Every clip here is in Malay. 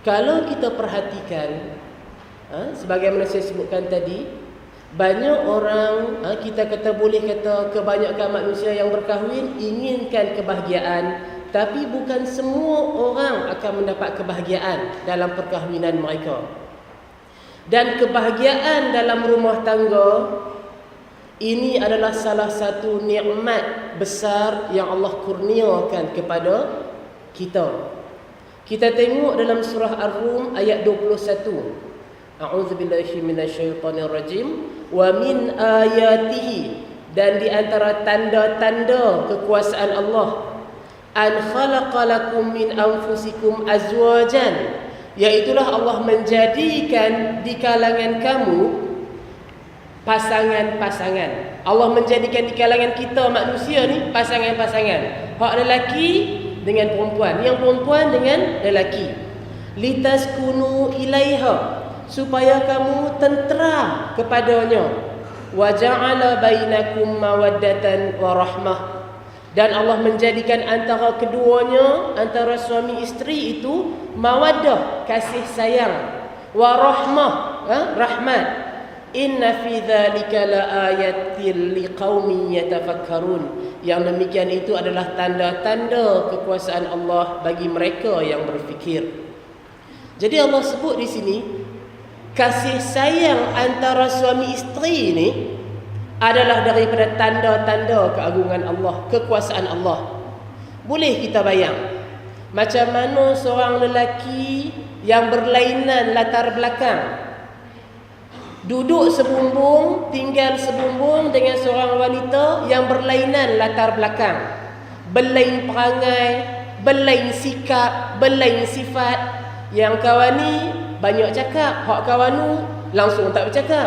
Kalau kita perhatikan, sebagaimana saya sebutkan tadi, banyak orang, kita kata boleh kata kebanyakan manusia yang berkahwin inginkan kebahagiaan, tapi bukan semua orang akan mendapat kebahagiaan dalam perkahwinan mereka. Dan kebahagiaan dalam rumah tangga ini adalah salah satu nikmat besar yang Allah kurniakan kepada kita. Kita tengok dalam surah Ar-Rum ayat 21. A'udzubillahi minasyaitonirrajim. Wa min ayatihi, dan di antara tanda-tanda kekuasaan Allah, an khalaqalakum min anfusikum azwajan, iaitulah Allah menjadikan di kalangan kamu pasangan-pasangan. Allah menjadikan di kalangan kita manusia ni pasangan-pasangan. Hak lelaki dengan perempuan, yang perempuan dengan lelaki. Litaskunu ilaiha, supaya kamu tentera kepadanya. Wa ja'ala bainakum mawaddatan wa rahmah, dan Allah menjadikan antara keduanya, antara suami isteri itu mawaddah, kasih sayang, wa rahmah, rahmat. Inna fi dzalika laayatil liqaumin yatafakkarun. Yang demikian itu adalah tanda-tanda kekuasaan Allah bagi mereka yang berfikir. Jadi Allah sebut di sini, kasih sayang antara suami isteri ini adalah daripada tanda-tanda keagungan Allah, kekuasaan Allah. Boleh kita bayang macam mana seorang lelaki yang berlainan latar belakang duduk sebumbung, tinggal sebumbung dengan seorang wanita yang berlainan latar belakang, berlain perangai, berlain sikap, berlain sifat. Yang kawan ni banyak cakap, hak kawan ni langsung tak bercakap.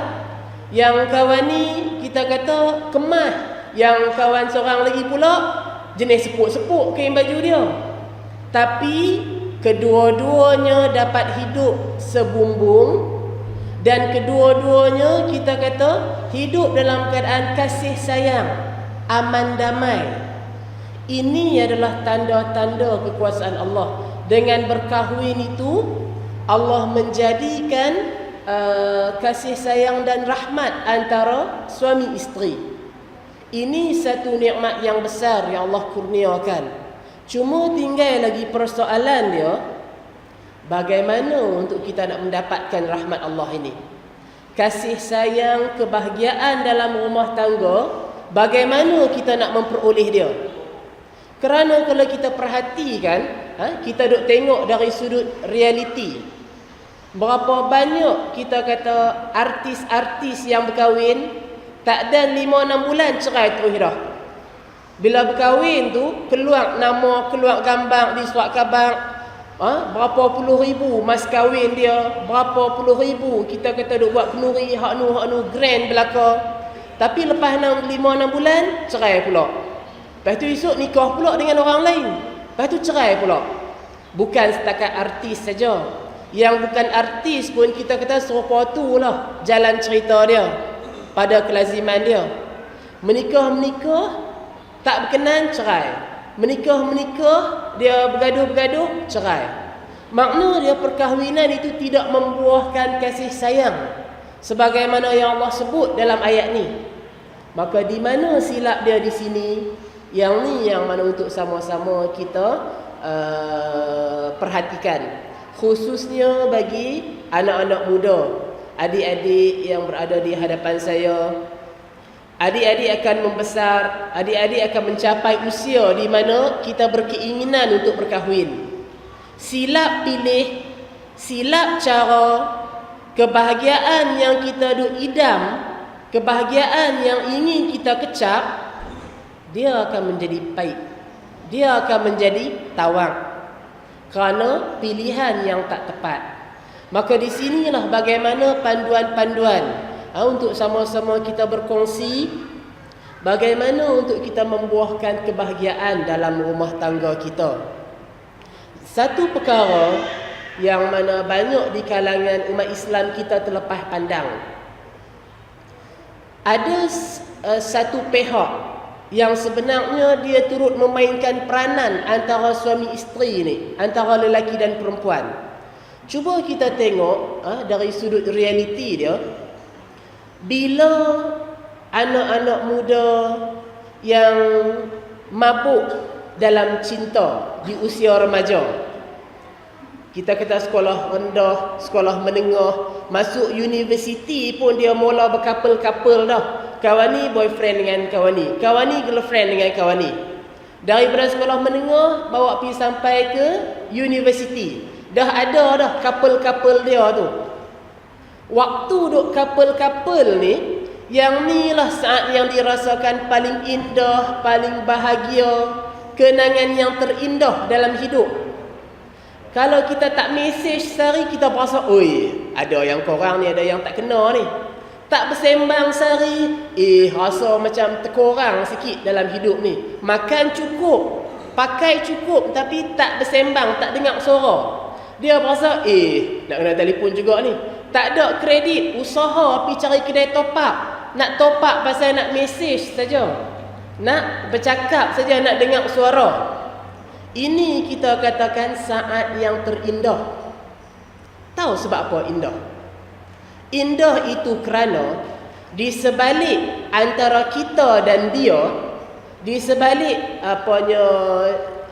Yang kawan ni kita kata kemah, yang kawan seorang lagi pula jenis sepuk-sepuk kain baju dia. Tapi kedua-duanya dapat hidup sebumbung, dan kedua-duanya kita kata hidup dalam keadaan kasih sayang, aman damai. Ini adalah tanda-tanda kekuasaan Allah. Dengan berkahwin itu, Allah menjadikan kasih sayang dan rahmat antara suami isteri. Ini satu nikmat yang besar yang Allah kurniakan. Cuma tinggal lagi persoalan dia, bagaimana untuk kita nak mendapatkan rahmat Allah ini? Kasih sayang, kebahagiaan dalam rumah tangga, bagaimana kita nak memperoleh dia? Kerana kalau kita perhatikan, kita duk tengok dari sudut realiti, berapa banyak kita kata artis-artis yang berkahwin, tak ada 5-6 bulan cerai terus dah. Bila berkahwin tu, keluar nama, keluar gambar di surat khabar, berapa puluh ribu mas kahwin dia, berapa puluh ribu kita kata duk buat kenduri, hak nu grand belaka. Tapi lepas 5-6 bulan cerai pula. Lepas tu esok nikah pula dengan orang lain. Lepas tu cerai pula. Bukan setakat artis saja. Yang bukan artis pun kita kata serupa tu lah jalan cerita dia pada kelaziman dia. Menikah tak berkenan, cerai. Menikah dia bergaduh-bergaduh, cerai. Makna dia perkahwinan itu tidak membuahkan kasih sayang sebagaimana yang Allah sebut dalam ayat ni. Maka di mana silap dia di sini? Yang ni yang mana untuk sama-sama kita perhatikan, khususnya bagi anak-anak muda, adik-adik yang berada di hadapan saya. Adik-adik akan membesar, adik-adik akan mencapai usia di mana kita berkeinginan untuk berkahwin. Silap pilih, silap cara, kebahagiaan yang kita duk idam, kebahagiaan yang ingin kita kecap, dia akan menjadi pahit, dia akan menjadi tawang kerana pilihan yang tak tepat. Maka di sinilah bagaimana panduan-panduan untuk sama-sama kita berkongsi bagaimana untuk kita membuahkan kebahagiaan dalam rumah tangga kita. Satu perkara yang mana banyak di kalangan umat Islam kita terlepas pandang, ada satu pihak yang sebenarnya dia turut memainkan peranan antara suami isteri ni, antara lelaki dan perempuan. Cuba kita tengok dari sudut realiti dia, bila anak-anak muda yang mabuk dalam cinta di usia remaja, kita kata sekolah rendah, sekolah menengah, masuk universiti pun dia mula berkapal-kapal dah. Kawan ni boyfriend dengan kawan ni girlfriend dengan kawan ni. Daripada sekolah menengah bawa pergi sampai ke universiti, dah ada dah couple-couple dia tu. Waktu duk couple-couple ni, yang ni lah saat yang dirasakan paling indah, paling bahagia, kenangan yang terindah dalam hidup. Kalau kita tak mesej sehari, kita rasa, oi, ada yang korang ni, ada yang tak kena ni. Tak bersembang sehari, rasa macam terkorang sikit dalam hidup ni. Makan cukup, pakai cukup, tapi tak bersembang, tak dengar suara. Dia rasa, nak kena telefon juga ni. Tak ada kredit, usaha pergi cari kedai top up. Nak top up pasal nak mesej saja. Nak bercakap saja, nak dengar suara. Ini kita katakan saat yang terindah. Tahu sebab apa indah? Indah itu kerana di sebalik antara kita dan dia, di sebalik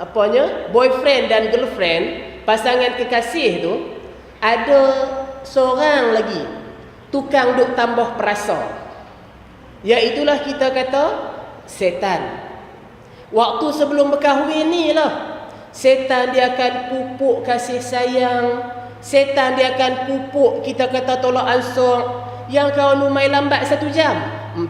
apanya boyfriend dan girlfriend, pasangan kekasih tu, ada seorang lagi tukang duk tambah perasa. Iaitulah kita kata setan. Waktu sebelum berkahwin ni lah, setan dia akan pupuk kasih sayang, setan dia akan pupuk kita kata tolak ansur. Yang kau numai lambat 1 jam,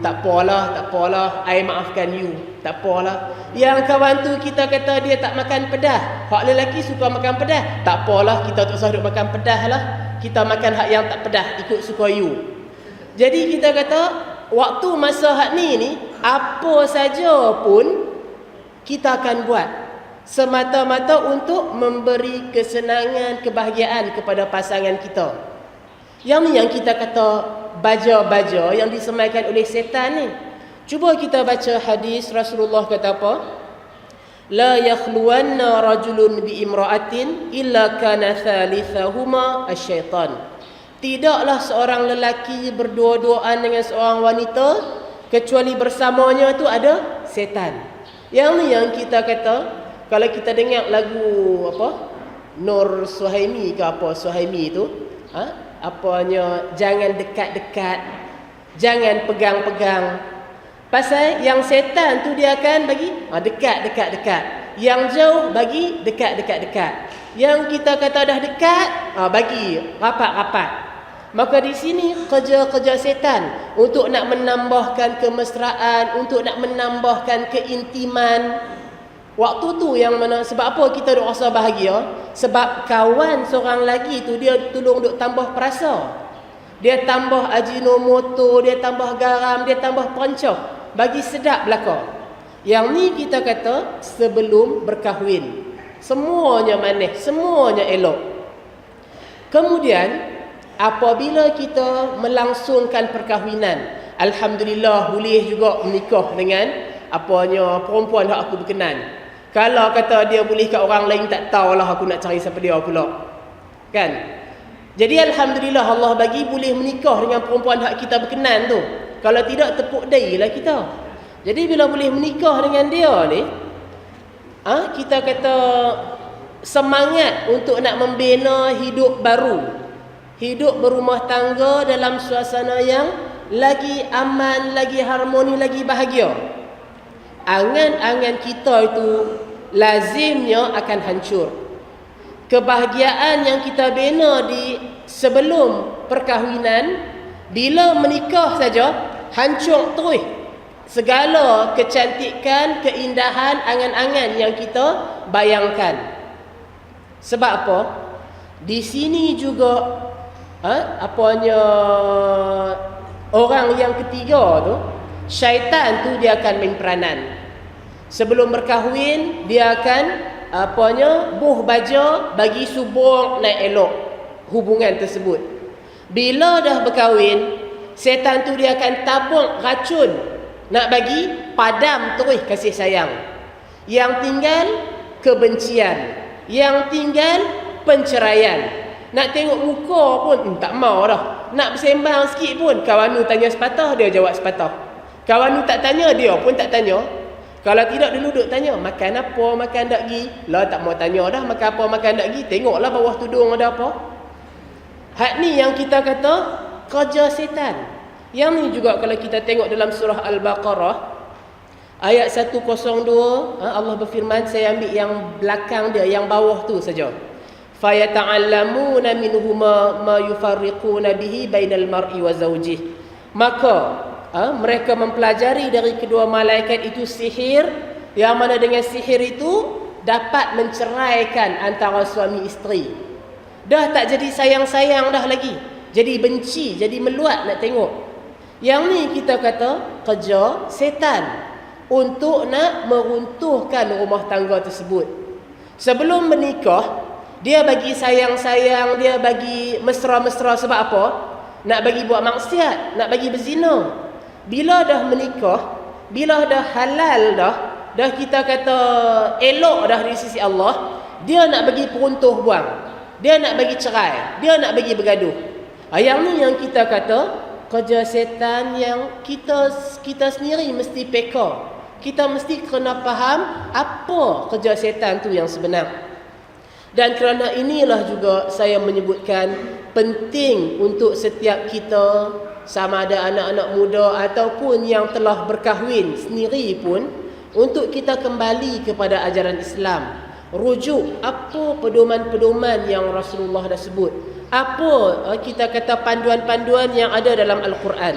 tak apalah, I maafkan you, tak apalah. Yang kawan tu kita kata dia tak makan pedas, hak lelaki suka makan pedas, tak apalah, kita tak usah duk makan pedas lah, kita makan hak yang tak pedas, ikut suka you. Jadi kita kata waktu masa hak ni apa saja pun kita akan buat semata-mata untuk memberi kesenangan, kebahagiaan kepada pasangan kita. Yang ni yang kita kata baja-baja yang disemaikan oleh setan ni. Cuba kita baca hadis Rasulullah kata apa? La yakhluwanna rajulun bi imra'atin illa kana thalithahuma asyaitan. Tidaklah seorang lelaki berdua-duaan dengan seorang wanita kecuali bersamanya tu ada setan. Yang ni yang kita kata, kalau kita dengar lagu apa? Nur Suhaimi ke apa Suhaimi tu, apanya jangan dekat-dekat, jangan pegang-pegang. Pasal yang setan tu dia akan bagi dekat-dekat-dekat. Yang jauh bagi dekat-dekat-dekat. Yang kita kata dah dekat, bagi rapat-rapat. Maka di sini kerja-kerja setan untuk nak menambahkan kemesraan, untuk nak menambahkan keintiman. Waktu tu yang mana, sebab apa kita duk rasa bahagia? Sebab kawan seorang lagi tu dia tolong duk tambah perasa. Dia tambah ajinomoto, dia tambah garam, dia tambah pancah, bagi sedap belaka. Yang ni kita kata sebelum berkahwin. Semuanya manis, semuanya elok. Kemudian apabila kita melangsungkan perkahwinan, alhamdulillah boleh juga menikah dengan apanya perempuan yang aku berkenan. Kalau kata dia boleh kat orang lain, tak tahulah aku nak cari siapa dia pula. Kan? Jadi alhamdulillah Allah bagi boleh menikah dengan perempuan hak kita berkenan tu. Kalau tidak, tepuk dailah kita. Jadi bila boleh menikah dengan dia ni, kita kata semangat untuk nak membina hidup baru. Hidup berumah tangga dalam suasana yang lagi aman, lagi harmoni, lagi bahagia. Angan-angan kita itu lazimnya akan hancur. Kebahagiaan yang kita bina di sebelum perkahwinan, bila menikah saja hancur terus. Segala kecantikan, keindahan, angan-angan yang kita bayangkan. Sebab apa? Di sini juga orang yang ketiga tu, syaitan tu dia akan main peranan. Sebelum berkahwin, dia akan buh baja bagi subur naik elok hubungan tersebut. Bila dah berkahwin, setan tu dia akan tabung racun nak bagi padam terus kasih sayang. Yang tinggal kebencian, yang tinggal penceraian. Nak tengok muka pun tak mau dah. Nak bersembang sikit pun, kawan tu tanya sepatah, dia jawab sepatah. Kawan tu tak tanya, dia pun tak tanya. Kalau tidak dulu duk tanya, makan apa, makan tak gi. Lah tak mau tanya dah, makan apa, makan tak gi. Tengoklah bawah tudung ada apa. Hak ni yang kita kata kerja setan. Yang ni juga kalau kita tengok dalam surah Al-Baqarah ayat 102, Allah berfirman, saya ambil yang belakang dia, yang bawah tu saja. Fayata'allamuna minhuma ma yufarriquna bihi bainal mar'i wa zawjih. Maka mereka mempelajari dari kedua malaikat itu sihir, yang mana dengan sihir itu dapat menceraikan antara suami isteri. Dah tak jadi sayang-sayang dah lagi, jadi benci, jadi meluat nak tengok. Yang ni kita kata kerja setan untuk nak meruntuhkan rumah tangga tersebut. Sebelum menikah, dia bagi sayang-sayang, dia bagi mesra-mesra. Sebab apa? Nak bagi buat maksiat, nak bagi berzina. Bila dah menikah, bila dah halal dah kita kata elok dah di sisi Allah, dia nak bagi peruntuh buang, dia nak bagi cerai, dia nak bagi bergaduh. Yang ni yang kita kata kerja setan, yang kita sendiri mesti peka. Kita mesti kena faham apa kerja setan tu yang sebenar. Dan kerana inilah juga saya menyebutkan penting untuk setiap kita, sama ada anak-anak muda ataupun yang telah berkahwin sendiri pun, untuk kita kembali kepada ajaran Islam. Rujuk apa pedoman-pedoman yang Rasulullah dah sebut, apa kita kata panduan-panduan yang ada dalam Al-Quran,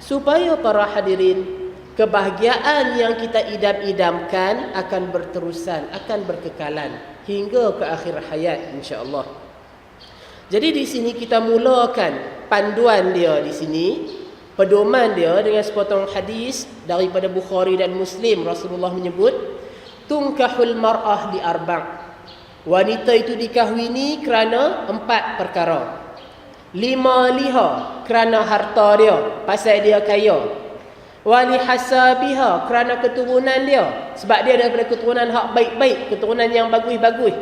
supaya para hadirin, kebahagiaan yang kita idam-idamkan akan berterusan, akan berkekalan hingga ke akhir hayat insya-Allah. Jadi di sini kita mulakan panduan dia di sini, pedoman dia dengan sepotong hadis daripada Bukhari dan Muslim. Rasulullah menyebut, tunkahul mar'ah li arba'. Wanita itu dikahwini kerana 4 perkara. 5 liha, kerana harta dia, pasal dia kaya. Wali hasabiha, kerana keturunan dia, sebab dia daripada keturunan hak baik-baik, keturunan yang bagus-bagus.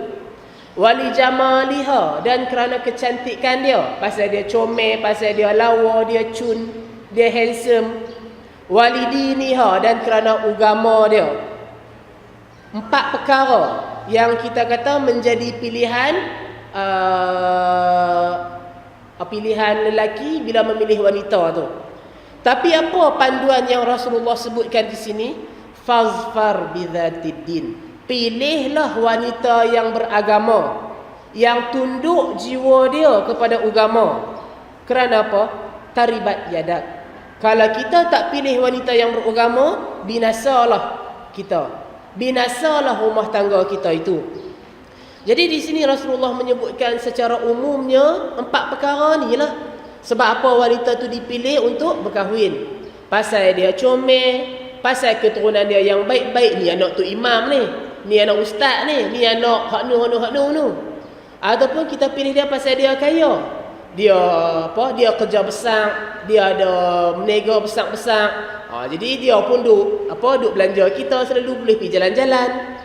Wali jamaliha, dan kerana kecantikan dia, pasal dia comel, pasal dia lawa, dia cun, dia handsome. Wali diniha, dan kerana agama dia. 4 perkara yang kita kata menjadi pilihan pilihan lelaki bila memilih wanita tu. Tapi apa panduan yang Rasulullah sebutkan di sini? Fazfar bidzatid din. Pilihlah wanita yang beragama, yang tunduk jiwa dia kepada agama. Kerana apa? Taribat yadak. Kalau kita tak pilih wanita yang beragama, binasalah kita. Binasalah rumah tangga kita itu. Jadi di sini Rasulullah menyebutkan secara umumnya 4 perkara ni lah. Sebab apa wanita tu dipilih untuk berkahwin? Pasal dia comel, pasal keturunan dia yang baik-baik. Ni anak tu imam ni anak ustaz ni anak hak nu. Ataupun kita pilih dia pasal dia kaya. Dia kerja besar, dia ada meniaga besar-besar. Jadi dia pun duk belanja kita, selalu boleh pergi jalan-jalan.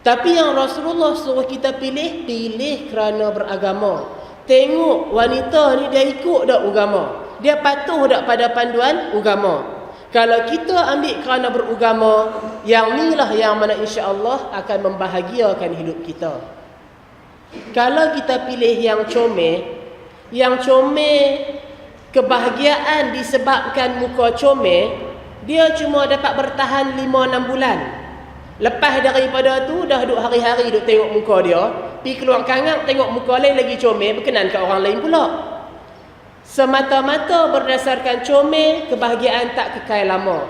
Tapi yang Rasulullah suruh kita pilih kerana beragama. Tengok wanita ni dia ikut tak agama, dia patuh tak pada panduan agama. Kalau kita ambil kerana beragama, yang ni lah yang mana insya-Allah akan membahagiakan hidup kita. Kalau kita pilih yang comel kebahagiaan disebabkan muka comel, dia cuma dapat bertahan 5-6 bulan. Lepas daripada tu dah duduk hari-hari duduk tengok muka dia, pergi keluar kangang tengok muka lain lagi comel, berkenan kat orang lain pula. Semata-mata berdasarkan comel, kebahagiaan tak kekal lama.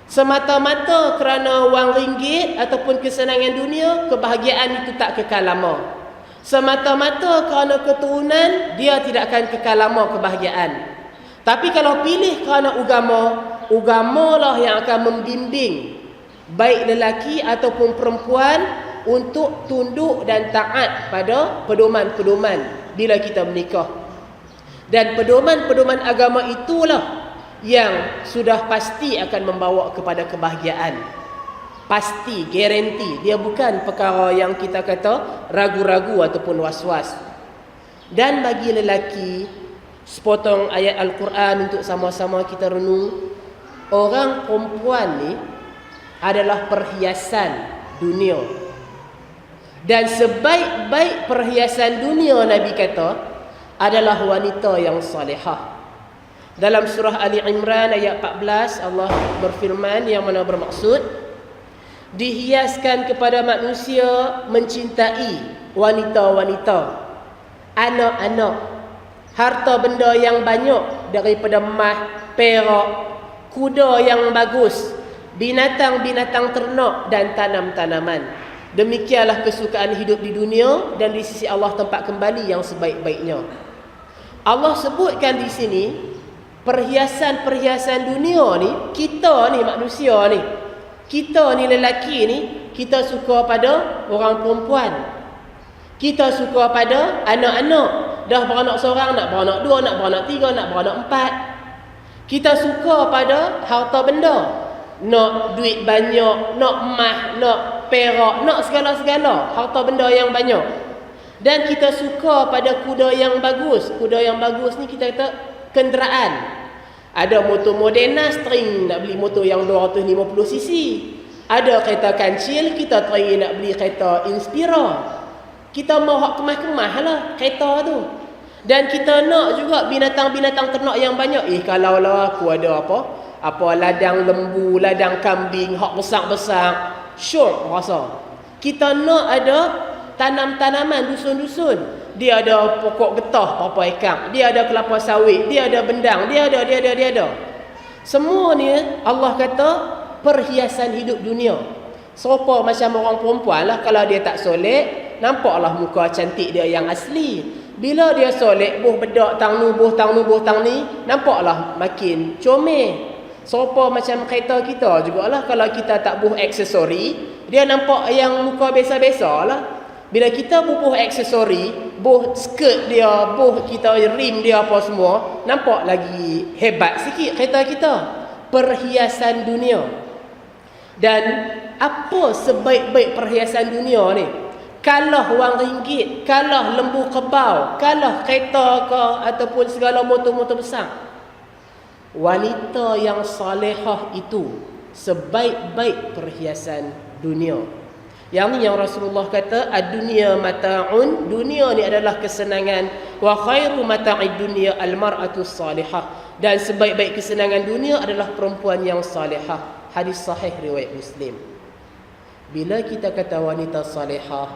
Semata-mata kerana wang ringgit ataupun kesenangan dunia, kebahagiaan itu tak kekal lama. Semata-mata kerana keturunan, dia tidak akan kekal lama kebahagiaan. Tapi kalau pilih kerana agama lah yang akan membimbing baik lelaki ataupun perempuan untuk tunduk dan taat pada pedoman-pedoman bila kita menikah. Dan pedoman-pedoman agama itulah yang sudah pasti akan membawa kepada kebahagiaan. Pasti, garanti. Dia bukan perkara yang kita kata ragu-ragu ataupun was-was. Dan bagi lelaki, sepotong ayat Al-Quran untuk sama-sama kita renung. Orang perempuan ni adalah perhiasan dunia. Dan sebaik-baik perhiasan dunia, Nabi kata, adalah wanita yang salihah. Dalam surah Ali Imran ayat 14, Allah berfirman yang mana bermaksud, dihiaskan kepada manusia mencintai wanita-wanita, anak-anak, harta benda yang banyak daripada emas, perak, kuda yang bagus, binatang-binatang ternak dan tanam-tanaman. Demikianlah kesukaan hidup di dunia dan di sisi Allah tempat kembali yang sebaik-baiknya. Allah sebutkan di sini perhiasan-perhiasan dunia ni, kita ni manusia ni, kita ni lelaki ni, kita suka pada orang perempuan. Kita suka pada anak-anak. Dah beranak seorang, nak beranak dua, nak beranak tiga, nak beranak empat. Kita suka pada harta benda. Nak duit banyak, nak emas, nak perak, nak segala-segala harta benda yang banyak. Dan kita suka pada kuda yang bagus. Kuda yang bagus ni kita kata kenderaan. Ada motor Modena string, nak beli motor yang 250cc. Ada kereta kancil, kita try nak beli kereta Inspira. Kita mau hak kemas-kemas lah kereta tu. Dan kita nak juga binatang-binatang ternak yang banyak. Kalau lah aku ada apa ladang lembu, ladang kambing, hak besar-besar, syok rasa. Kita nak ada tanam-tanaman, dusun-dusun. Dia ada pokok getah berapa ekar, dia ada kelapa sawit, dia ada bendang, dia ada. Semua ni Allah kata perhiasan hidup dunia. Serupa macam orang perempuan lah, kalau dia tak solek, nampaklah muka cantik dia yang asli. Bila dia solek, buh bedak tang nu, buh tang ni, nampaklah makin comel. Serupa macam kereta kita jugalah, kalau kita tak buh aksesori, dia nampak yang muka biasa-biasa lah. Bila kita bubuh aksesori, buh skirt dia, buh kita rim dia apa semua, nampak lagi hebat sikit kereta kita. Perhiasan dunia. Dan apa sebaik-baik perhiasan dunia ni? Kalah wang ringgit, kalah lembu kebau, kalah kereta ke ataupun segala motor-motor besar. Wanita yang salihah itu sebaik-baik perhiasan dunia. Yang ni yang Rasulullah kata, ad-dunya mata'un, dunia ni adalah kesenangan, wa khairu mata'id dunya al-mar'atu salihah, dan sebaik-baik kesenangan dunia adalah perempuan yang salihah. Hadis sahih riwayat Muslim. Bila kita kata wanita salihah,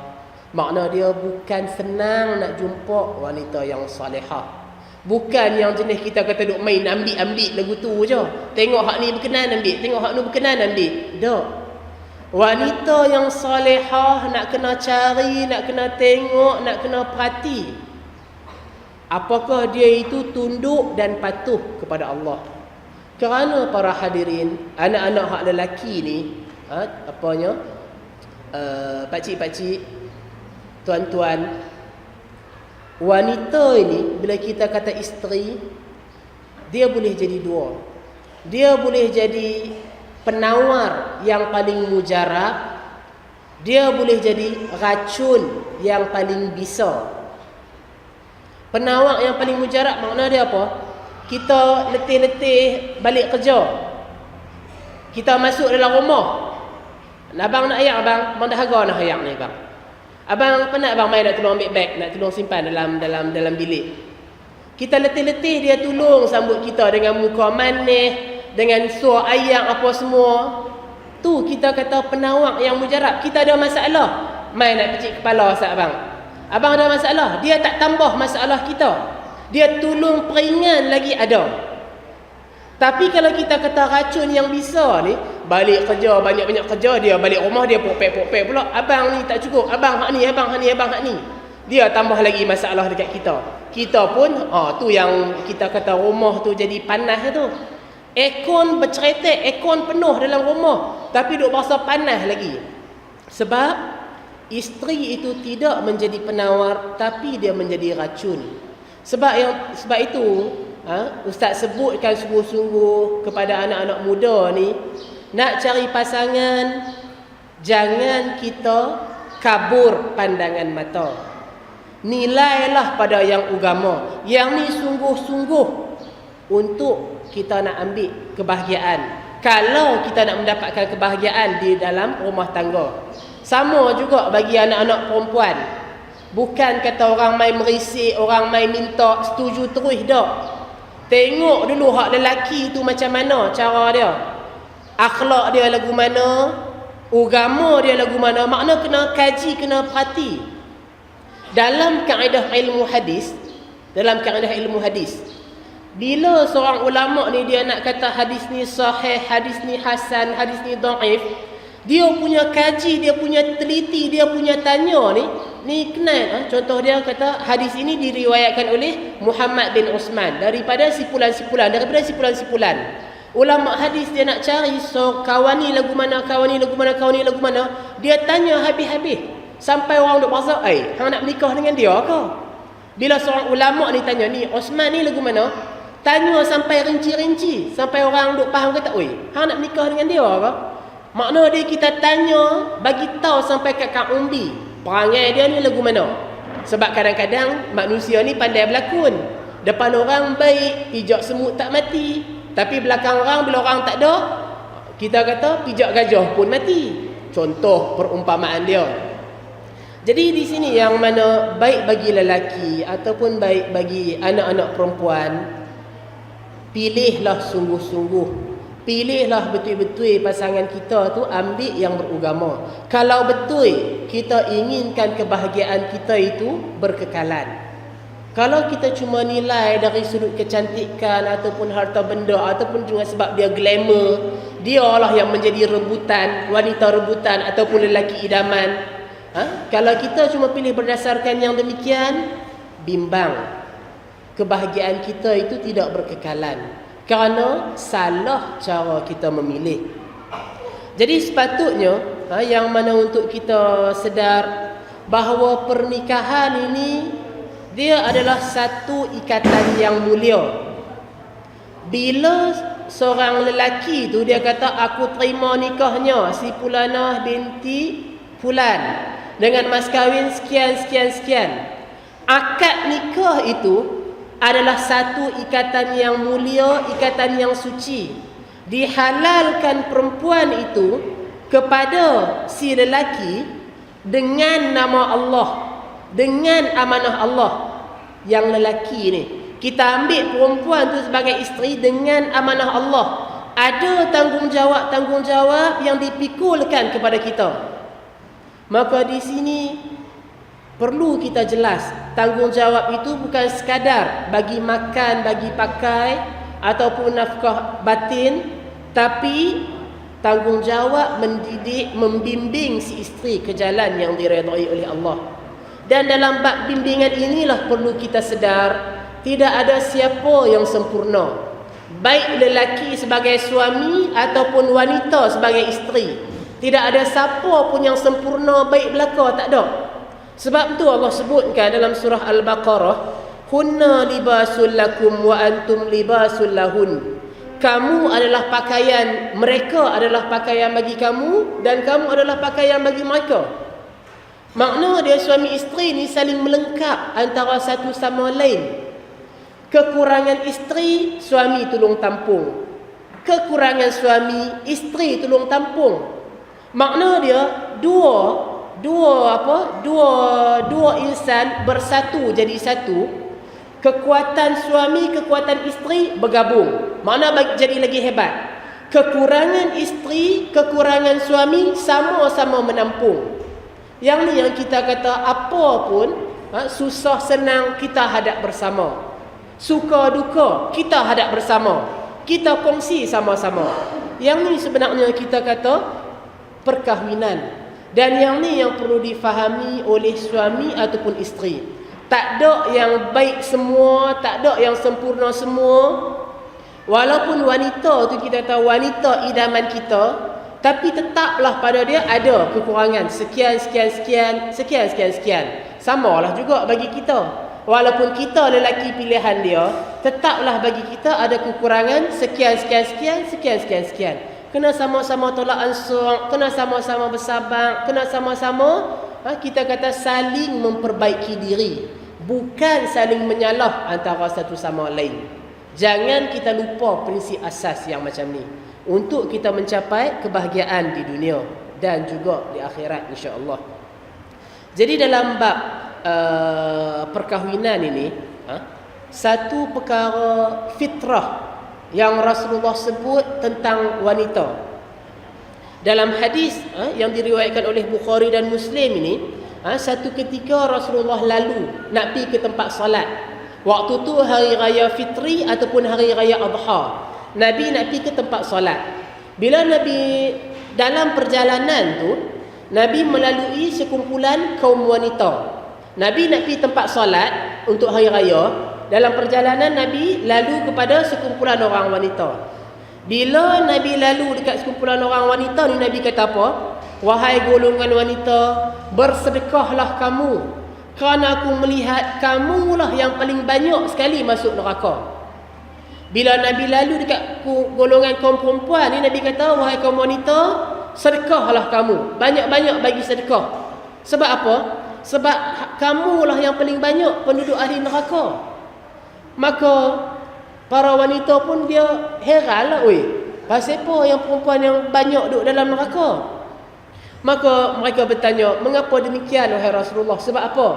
makna dia bukan senang nak jumpa wanita yang salihah. Bukan yang jenis kita kata duk main ambil-ambil lagu tu je. Tengok hak ni berkenan ambil, tengok hak ni berkenan ambil. Tak. Wanita yang salihah nak kena cari, nak kena tengok, nak kena perhati. Apakah dia itu tunduk dan patuh kepada Allah. Kerana para hadirin, anak-anak hak lelaki ni, pakcik-pakcik, tuan-tuan, wanita ini bila kita kata isteri, dia boleh jadi dua. Dia boleh jadi penawar yang paling mujarab, dia boleh jadi racun yang paling bisa. Penawar yang paling mujarab makna dia apa? Kita letih-letih balik kerja, kita masuk dalam rumah, abang nak ayak abang, abang dah harga nak ayak ni abang. Abang penat abang main nak tolong ambil beg, nak tolong simpan dalam bilik. Kita letih-letih dia tolong sambut kita dengan muka manis, dengan suara ayak apa semua. Tu kita kata penawar yang mujarab. Kita ada masalah, main nak picit kepala sat abang. Abang ada masalah, dia tak tambah masalah kita. Dia tolong peringan lagi ada. Tapi kalau kita kata racun yang bisa ni, balik kerja, banyak-banyak kerja, dia balik rumah dia pokpek-pokpek pula. Abang ni tak cukup, abang hak ni, abang hak ni, abang hak ni. Dia tambah lagi masalah dekat kita. Kita pun, tu yang kita kata rumah tu jadi panas tu. Aircon berceretek, aircon penuh dalam rumah, tapi duk rasa panas lagi. Sebab isteri itu tidak menjadi penawar, tapi dia menjadi racun. Sebab itu Ustaz sebutkan sungguh-sungguh kepada anak-anak muda ni, nak cari pasangan, jangan kita kabur pandangan mata. Nilailah pada yang agama. Yang ni sungguh-sungguh untuk kita nak ambil kebahagiaan. Kalau kita nak mendapatkan kebahagiaan di dalam rumah tangga. Sama juga bagi anak-anak perempuan. Bukan kata orang main merisik, orang main minta setuju terus dak. Tengok dulu hak lelaki tu macam mana cara dia. Akhlak dia lagu mana, agama dia lagu mana, makna kena kaji, kena perhati. Dalam kaedah ilmu hadis, bila seorang ulama ni dia nak kata hadis ni sahih, hadis ni hasan, hadis ni dhaif, dia punya kaji, dia punya teliti, dia punya tanya ni kenal. Contoh dia kata hadis ini diriwayatkan oleh Muhammad bin Utsman daripada sipulan-sipulan. Ulama hadis dia nak cari kawan ni lagu mana, dia tanya habis-habis sampai orang duk bazar, hang nak menikah dengan dia ke? Bila seorang ulama ni tanya ni Utsman ni lagu mana, tanya sampai rinci-rinci, sampai orang duk faham kata, hang nak menikah dengan dia ke? Makna dia kita tanya, bagi tahu sampai kat Kak Umbi, perangai dia ni lagu mana. Sebab kadang-kadang manusia ni pandai berlakon. Depan orang baik, pijak semut tak mati. Tapi belakang orang, bila orang tak ada, kita kata pijak gajah pun mati. Contoh perumpamaan dia. Jadi di sini yang mana baik bagi lelaki ataupun baik bagi anak-anak perempuan, pilihlah sungguh-sungguh. Pilihlah betul-betul pasangan kita tu ambil yang beragama. Kalau betul kita inginkan kebahagiaan kita itu berkekalan. Kalau kita cuma nilai dari sudut kecantikan ataupun harta benda ataupun juga sebab dia glamour, dialah yang menjadi rebutan, wanita rebutan ataupun lelaki idaman. Kalau kita cuma pilih berdasarkan yang demikian, bimbang. Kebahagiaan kita itu tidak berkekalan. Kerana salah cara kita memilih. Jadi sepatutnya yang mana untuk kita sedar bahawa pernikahan ini dia adalah satu ikatan yang mulia. Bila seorang lelaki tu dia kata aku terima nikahnya si Fulanah binti Fulan dengan mas kahwin sekian. Akad nikah itu adalah satu ikatan yang mulia, ikatan yang suci. Dihalalkan perempuan itu kepada si lelaki dengan nama Allah, dengan amanah Allah. Yang lelaki ni, kita ambil perempuan tu sebagai isteri dengan amanah Allah. Ada tanggungjawab yang dipikulkan kepada kita. Maka di sini perlu kita jelas, tanggungjawab itu bukan sekadar bagi makan, bagi pakai ataupun nafkah batin, tapi tanggungjawab mendidik, membimbing si isteri ke jalan yang diredai oleh Allah. Dan dalam bab bimbingan inilah perlu kita sedar, tidak ada siapa yang sempurna. Baik lelaki sebagai suami ataupun wanita sebagai isteri. Tidak ada siapa pun yang sempurna baik belaka, tak ada. Sebab tu Allah sebutkan dalam surah Al-Baqarah, hunna libasul lakum wa antum libasul lahun. Kamu adalah pakaian, mereka adalah pakaian bagi kamu dan kamu adalah pakaian bagi mereka. Makna dia suami isteri ni saling melengkap antara satu sama lain. Kekurangan isteri, suami tolong tampung. Kekurangan suami, isteri tolong tampung. Makna dia dua insan bersatu jadi satu. Kekuatan suami, kekuatan isteri bergabung. Makna jadi lagi hebat. Kekurangan isteri, kekurangan suami sama-sama menampung. Yang ni yang kita kata apa pun, susah senang kita hadap bersama. Suka duka kita hadap bersama. Kita kongsi sama-sama. Yang ni sebenarnya kita kata perkahwinan. Dan yang ni yang perlu difahami oleh suami ataupun isteri. Tak ada yang baik semua, tak ada yang sempurna semua. Walaupun wanita tu kita tahu wanita idaman kita, tapi tetaplah pada dia ada kekurangan sekian. Samalah juga bagi kita. Walaupun kita lelaki pilihan dia, tetaplah bagi kita ada kekurangan sekian. Kena sama-sama tolak ansur, kena sama-sama bersabar, kena sama-sama kita kata saling memperbaiki diri, bukan saling menyalah antara satu sama lain. Jangan kita lupa prinsip asas yang macam ni untuk kita mencapai kebahagiaan di dunia dan juga di akhirat, insya-Allah. Jadi dalam bab perkahwinan ini, satu perkara fitrah yang Rasulullah sebut tentang wanita. Dalam hadis yang diriwayatkan oleh Bukhari dan Muslim ini, satu ketika Rasulullah lalu nak pergi ke tempat salat. Waktu tu hari raya Fitri ataupun hari raya Adha. Nabi nak pergi ke tempat salat. Bila Nabi dalam perjalanan tu, Nabi melalui sekumpulan kaum wanita. Nabi nak pergi tempat salat untuk hari raya. Dalam perjalanan Nabi lalu kepada sekumpulan orang wanita. Bila Nabi lalu dekat sekumpulan orang wanita ni, Nabi kata apa? Wahai golongan wanita, bersedekahlah kamu, kerana aku melihat kamulah yang paling banyak sekali masuk neraka. Bila Nabi lalu dekat golongan kaum perempuan ni, Nabi kata, wahai kaum wanita, sedekahlah kamu, banyak-banyak bagi sedekah. Sebab apa? Sebab kamulah yang paling banyak penduduk ahli neraka. Maka para wanita pun dia heranlah, pasal apa yang perempuan yang banyak duduk dalam neraka? Maka mereka bertanya, mengapa demikian wahai Rasulullah? Sebab apa?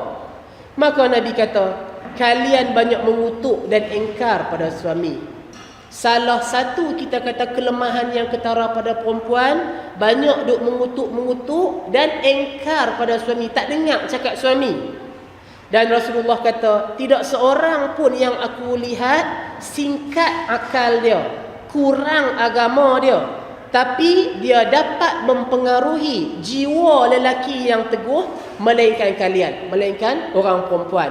Maka Nabi kata, kalian banyak mengutuk dan engkar pada suami. Salah satu kita kata kelemahan yang ketara pada perempuan, banyak duk mengutuk dan engkar pada suami, tak dengar cakap suami. Dan Rasulullah kata, tidak seorang pun yang aku lihat singkat akal dia, kurang agama dia, tapi dia dapat mempengaruhi jiwa lelaki yang teguh, melainkan kalian, melainkan orang perempuan.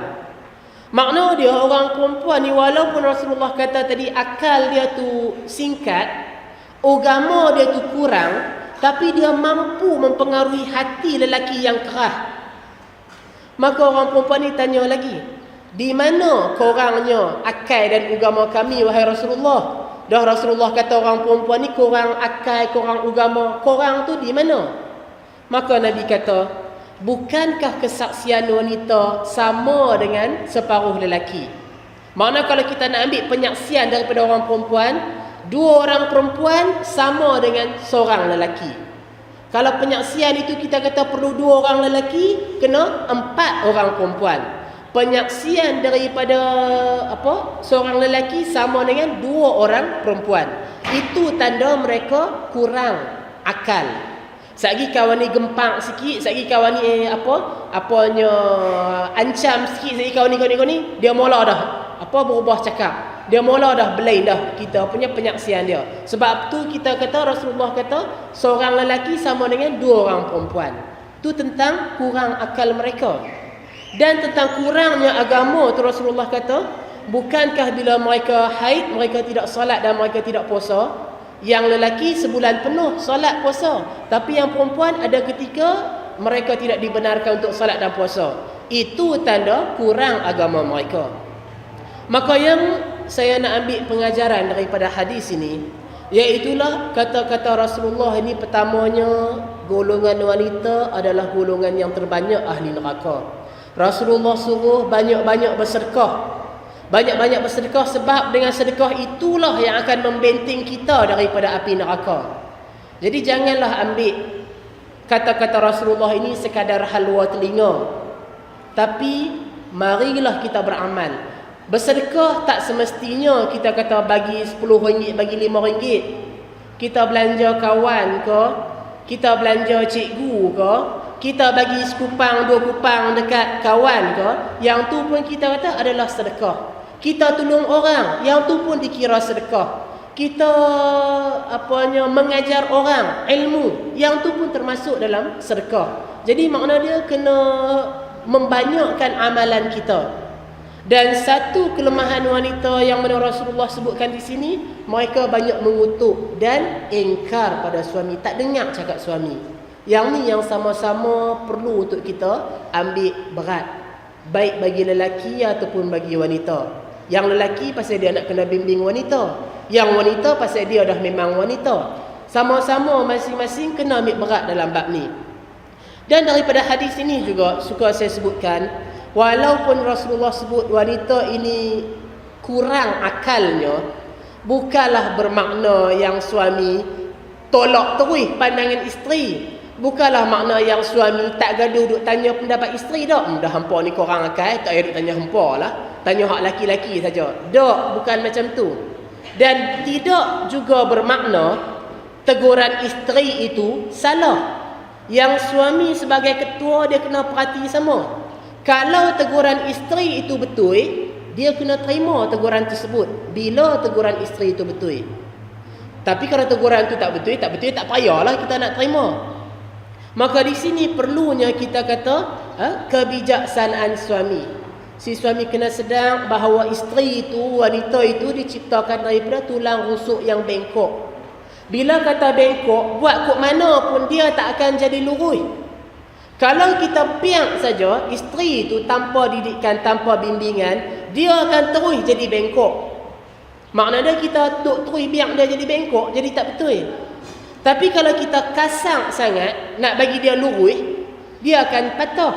Makna dia orang perempuan ni, walaupun Rasulullah kata tadi akal dia tu singkat, agama dia tu kurang, tapi dia mampu mempengaruhi hati lelaki yang keras. Maka orang perempuan ni tanya lagi, di mana korangnya akal dan agama kami wahai Rasulullah? Dah Rasulullah kata orang perempuan ni kurang akal, kurang agama, korang tu di mana? Maka Nabi kata, bukankah kesaksian wanita sama dengan separuh lelaki? Makna kalau kita nak ambil penyaksian daripada orang perempuan, dua orang perempuan sama dengan seorang lelaki. Kalau penyaksian itu kita kata perlu dua orang lelaki, kena 4 orang perempuan. Penyaksian daripada seorang lelaki sama dengan 2 orang perempuan. Itu tanda mereka kurang akal. Sagi kawan ni gempak sikit, sagi kawan ni ancam sikit, sagi kawan ni dia mula dah berubah cakap. Dia mula dah belain dah kita punya penyaksian dia. Sebab tu kita kata, Rasulullah kata seorang lelaki sama dengan 2 orang perempuan. Tu tentang kurang akal mereka. Dan tentang kurangnya agama tu Rasulullah kata, bukankah bila mereka haid, mereka tidak solat dan mereka tidak puasa? Yang lelaki sebulan penuh solat puasa, tapi yang perempuan ada ketika mereka tidak dibenarkan untuk solat dan puasa. Itu tanda kurang agama mereka. Maka yang saya nak ambil pengajaran daripada hadis ini, iaitulah kata-kata Rasulullah ini, pertamanya golongan wanita adalah golongan yang terbanyak ahli neraka. Rasulullah suruh banyak-banyak bersedekah. Banyak-banyak bersedekah sebab dengan sedekah itulah yang akan membenting kita daripada api neraka. Jadi janganlah ambil kata-kata Rasulullah ini sekadar halwa telinga. Tapi marilah kita beramal. Bersedekah tak semestinya kita kata bagi RM10, bagi RM5. Kita belanja kawan ke, kita belanja cikgu ke, kita bagi sekupang 2 kupang dekat kawan ke, yang tu pun kita kata adalah sedekah. Kita tolong orang, yang tu pun dikira sedekah. Kita mengajar orang ilmu, yang tu pun termasuk dalam sedekah. Jadi makna dia kena membanyakkan amalan kita. Dan satu kelemahan wanita yang mana Rasulullah sebutkan di sini, mereka banyak mengutuk dan engkar pada suami, tak dengar cakap suami. Yang ni yang sama-sama perlu untuk kita ambil berat, baik bagi lelaki ataupun bagi wanita. Yang lelaki pasal dia nak kena bimbing wanita, yang wanita pasal dia dah memang wanita. Sama-sama masing-masing kena ambil berat dalam bab ni. Dan daripada hadis ini juga suka saya sebutkan, walaupun Rasulullah sebut wanita ini kurang akalnya, bukanlah bermakna yang suami tolak terus pandangan isteri. Bukanlah makna yang suami tak gaduh duk tanya pendapat isteri dak. Dah hampa ni korang akal, tak payah duk tanya hampa lah. Tanya hak laki-laki saja. Dak, bukan macam tu. Dan tidak juga bermakna teguran isteri itu salah. Yang suami sebagai ketua dia kena perhati sama. Kalau teguran isteri itu betul, dia kena terima teguran tersebut bila teguran isteri itu betul. Tapi kalau teguran itu tak betul, tak payahlah kita nak terima. Maka di sini perlunya kita kata kebijaksanaan suami. Si suami kena sedang bahawa isteri itu, wanita itu diciptakan daripada tulang rusuk yang bengkok. Bila kata bengkok, buat kok mana pun dia tak akan jadi lurus. Kalau kita biar saja isteri itu tanpa didikan, tanpa bimbingan, dia akan terus jadi bengkok. Maknanya kita terus biar dia jadi bengkok, jadi tak betul. Tapi kalau kita kasar sangat nak bagi dia lurus, dia akan patah.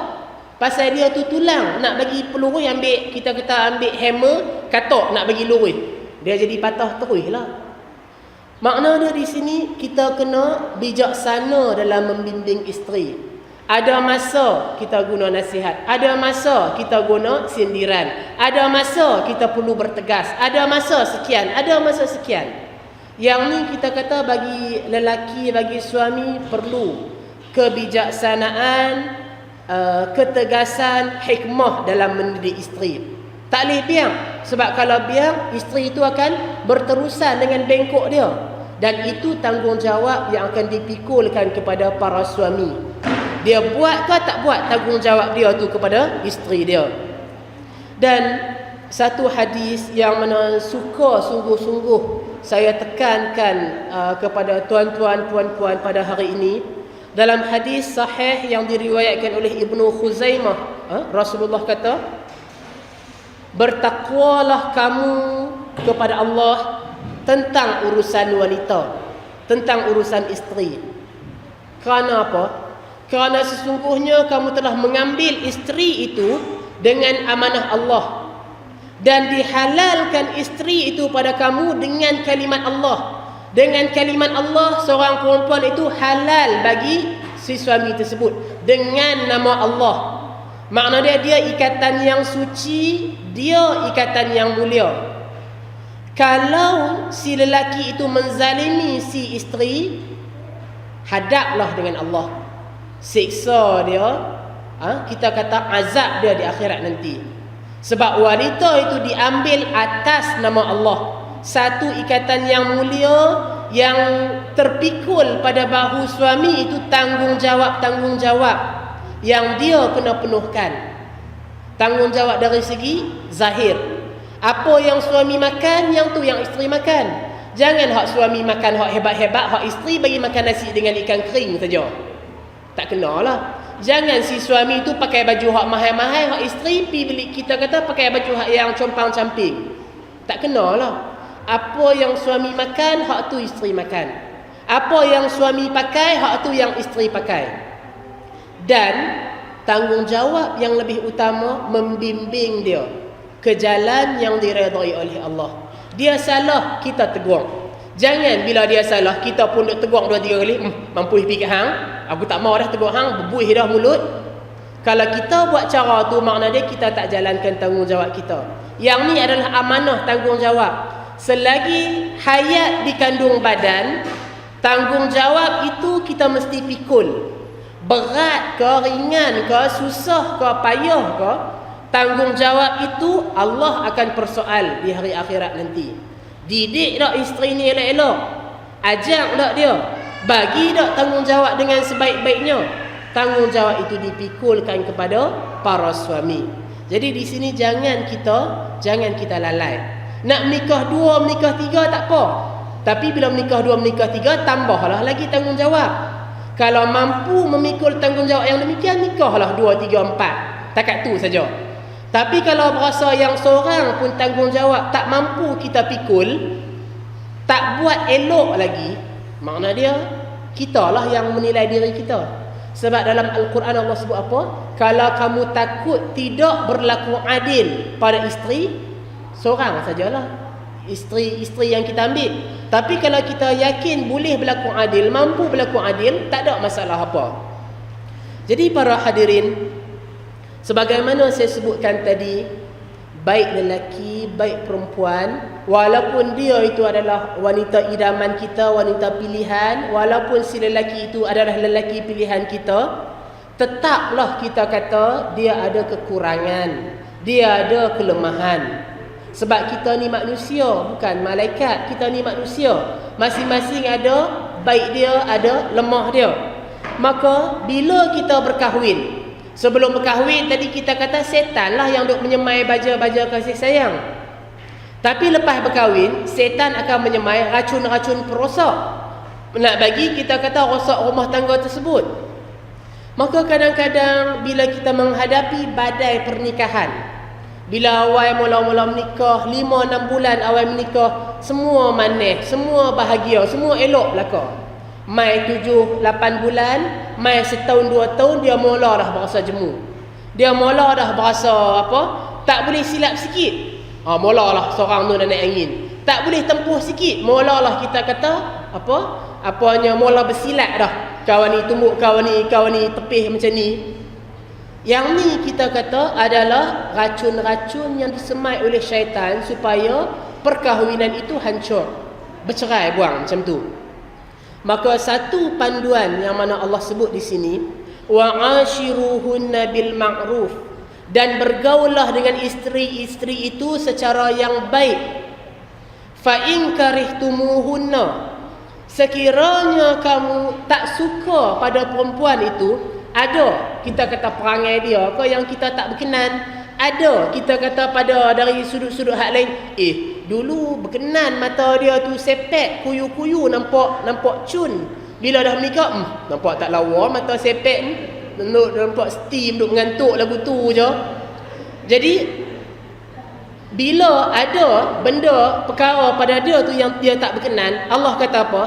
Pasal dia tu tulang, nak bagi peluru kita ambil hammer, katok nak bagi lurus, dia jadi patah terus lah. Makna dia di sini kita kena bijaksana dalam membimbing isteri. Ada masa kita guna nasihat, ada masa kita guna sindiran, ada masa kita perlu bertegas, ada masa sekian, ada masa sekian. Yang ni kita kata bagi lelaki, bagi suami perlu kebijaksanaan, ketegasan, hikmah dalam mendidik isteri. Tak boleh biar. Sebab kalau biar, isteri itu akan berterusan dengan bengkok dia. Dan itu tanggungjawab yang akan dipikulkan kepada para suami. Dia buat ke tak buat, tanggungjawab dia tu kepada isteri dia. Dan satu hadis yang mana suka sungguh-sungguh saya tekankan kepada tuan-tuan, puan-puan pada hari ini. Dalam hadis sahih yang diriwayatkan oleh Ibnu Khuzaimah, Rasulullah kata, bertakwalah kamu kepada Allah tentang urusan wanita, tentang urusan isteri. Kerana apa? Kerana sesungguhnya kamu telah mengambil isteri itu dengan amanah Allah. Dan dihalalkan isteri itu pada kamu dengan kalimat Allah. Dengan kalimat Allah, seorang perempuan itu halal bagi si suami tersebut dengan nama Allah. Makna dia ikatan yang suci, dia ikatan yang mulia. Kalau si lelaki itu menzalimi si isteri, hadaplah dengan Allah. Siksa dia, kita kata azab dia di akhirat nanti. Sebab wanita itu diambil atas nama Allah. Satu ikatan yang mulia, yang terpikul pada bahu suami itu tanggungjawab yang dia kena penuhkan. Tanggungjawab dari segi zahir. Apa yang suami makan, yang tu yang isteri makan. Jangan hak suami makan hak hebat-hebat, hak isteri bagi makan nasi dengan ikan kering saja. Tak kenalah. Jangan si suami tu pakai baju hak mahal-mahal, hak isteri pi beli, kita kata pakai baju hak yang compang-camping. Tak kenalah. Apa yang suami makan, hak tu isteri makan. Apa yang suami pakai, hak tu yang isteri pakai. Dan tanggungjawab yang lebih utama membimbing dia ke jalan yang diredai oleh Allah. Dia salah, kita tegur. Jangan bila dia salah, kita pun duk tegur 2-3 kali. Mampu pergi ke hang, aku tak mau dah tegur hang, berbuih dah mulut. Kalau kita buat cara tu, makna dia kita tak jalankan tanggungjawab kita. Yang ni adalah amanah tanggungjawab. Selagi hayat dikandung badan, tanggungjawab itu kita mesti pikul. Berat ke, ringan ke, susah ke, payah ke, tanggungjawab itu Allah akan persoal di hari akhirat nanti. Didik tak isteri ni elok-elok, ajak tak dia, bagi tak tanggungjawab dengan sebaik-baiknya. Tanggungjawab itu dipikulkan kepada para suami. Jadi di sini jangan kita lalai. Nak menikah 2, menikah 3 tak apa. Tapi bila menikah 2, menikah 3, tambahlah lagi tanggungjawab. Kalau mampu memikul tanggungjawab yang demikian, nikahlah 2, 3, 4. Takat tu saja. Tapi kalau berasa yang seorang pun tanggungjawab tak mampu kita pikul, tak buat elok lagi, makna dia kita lah yang menilai diri kita. Sebab dalam Al-Quran Allah sebut apa? Kalau kamu takut tidak berlaku adil pada isteri, seorang sajalah isteri yang kita ambil. Tapi kalau kita yakin boleh berlaku adil, mampu berlaku adil, tak ada masalah apa. Jadi para hadirin, sebagaimana saya sebutkan tadi, baik lelaki, baik perempuan, walaupun dia itu adalah wanita idaman kita, wanita pilihan, walaupun si lelaki itu adalah lelaki pilihan kita, tetaplah kita kata dia ada kekurangan, dia ada kelemahan. Sebab kita ni manusia, bukan malaikat. Kita ni manusia, masing-masing ada baik dia, ada lemah dia. Maka bila kita berkahwin, sebelum berkahwin tadi kita kata setan lah yang duk menyemai baja-baja kasih sayang. Tapi lepas berkahwin, setan akan menyemai racun-racun perosak, nak bagi kita kata rosak rumah tangga tersebut. Maka kadang-kadang bila kita menghadapi badai pernikahan, bila awal mula-mula menikah, 5-6 bulan awal menikah, semua manis, semua bahagia, semua elok belaka. Mai 7-8 bulan, mai setahun 2 tahun, dia mula dah berasa jemu. Dia mula dah berasa apa? Tak boleh silap sikit. Mula lah seorang tu dah naik angin. Tak boleh tempuh sikit, mula lah kita kata apa? Apanya mula bersilat dah. Kawan ni tumbuk, kawan ni tepih macam ni. Yang ni kita kata adalah racun-racun yang disemai oleh syaitan supaya perkahwinan itu hancur, bercerai buang macam tu. Maka satu panduan yang mana Allah sebut di sini, wa ashiruhunna bil ma'ruf, dan bergaullah dengan isteri-isteri itu secara yang baik. Fa in karihtumuhunna, sekiranya kamu tak suka pada perempuan itu, ada kita kata perangai dia ke yang kita tak berkenan, ada kita kata pada dari sudut-sudut hak lain, dulu berkenan mata dia tu sepek, kuyu-kuyu, nampak cun. Bila dah menikah, nampak tak lawa mata sepek ni, nampak steam, duk mengantuk lagu tu je. Jadi bila ada benda perkara pada dia tu yang dia tak berkenan, Allah kata apa?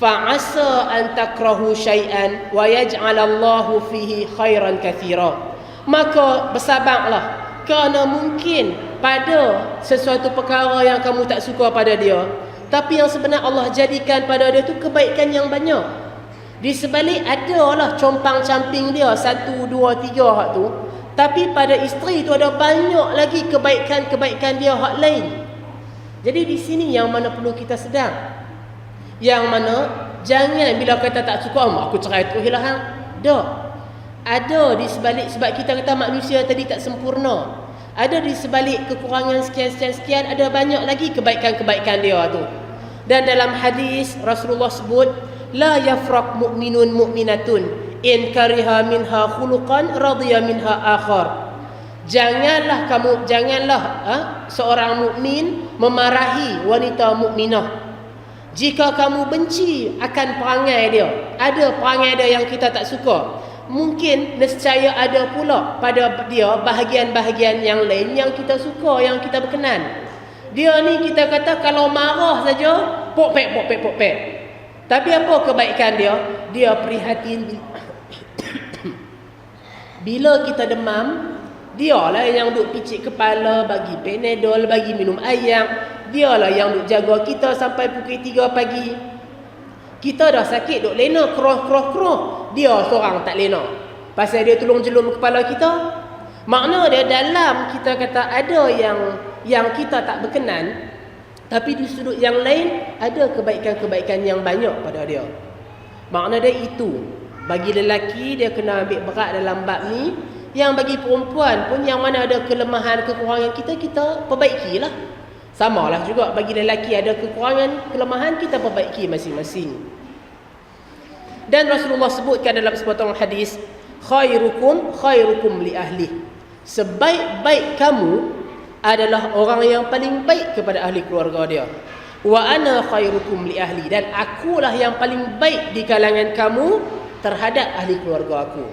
Fa'asa an takrahu syai'an wa yaj'alallahu fihi khairan katsira. Maka bersabarlah, kerana mungkin pada sesuatu perkara yang kamu tak suka pada dia, tapi yang sebenar Allah jadikan pada dia tu kebaikan yang banyak. Di sebalik adalah compang-camping dia 1, 2, 3 hak tu, tapi pada isteri tu ada banyak lagi kebaikan-kebaikan dia hak lain. Jadi di sini yang mana perlu kita sedar, yang mana jangan bila kata tak suka, aku cerai terus lah hang. Tak. Ada di sebalik, sebab kita kata manusia tadi tak sempurna, ada di sebalik kekurangan sekian, ada banyak lagi kebaikan-kebaikan dia tu. Dan dalam hadis Rasulullah sebut, la yafraq mu'minun mu'minatun in kariha minha khuluqan radiya minha akhar. Janganlah seorang mukmin memarahi wanita mukminah jika kamu benci akan perangai dia. Ada perangai dia yang kita tak suka, mungkin nescaya ada pula pada dia bahagian-bahagian yang lain yang kita suka, yang kita berkenan. Dia ni kita kata kalau marah saja pok-pek. Tapi apa kebaikan dia? Dia prihatin bila kita demam, dialah yang duk picit kepala, bagi Panadol, bagi minum ayam. Dialah yang duk jaga kita sampai pukul 3 pagi. Kita dah sakit duk lena kroh. Dia seorang tak lena, pasal dia tolong jelum kepala kita. Makna dia dalam kita kata ada yang kita tak berkenan, tapi di sudut yang lain ada kebaikan-kebaikan yang banyak pada dia. Makna dia itu, bagi lelaki dia kena ambil berat dalam bab ni. Yang bagi perempuan pun yang mana ada kelemahan, kekurangan kita perbaikilah. Samalah juga bagi lelaki ada kekurangan, kelemahan, kita perbaiki masing-masing. Dan Rasulullah sebutkan dalam sepotong hadis, khairukum li ahli. Sebaik-baik kamu adalah orang yang paling baik kepada ahli keluarga dia. Wa ana khairukum li ahli, dan akulah yang paling baik di kalangan kamu terhadap ahli keluarga aku.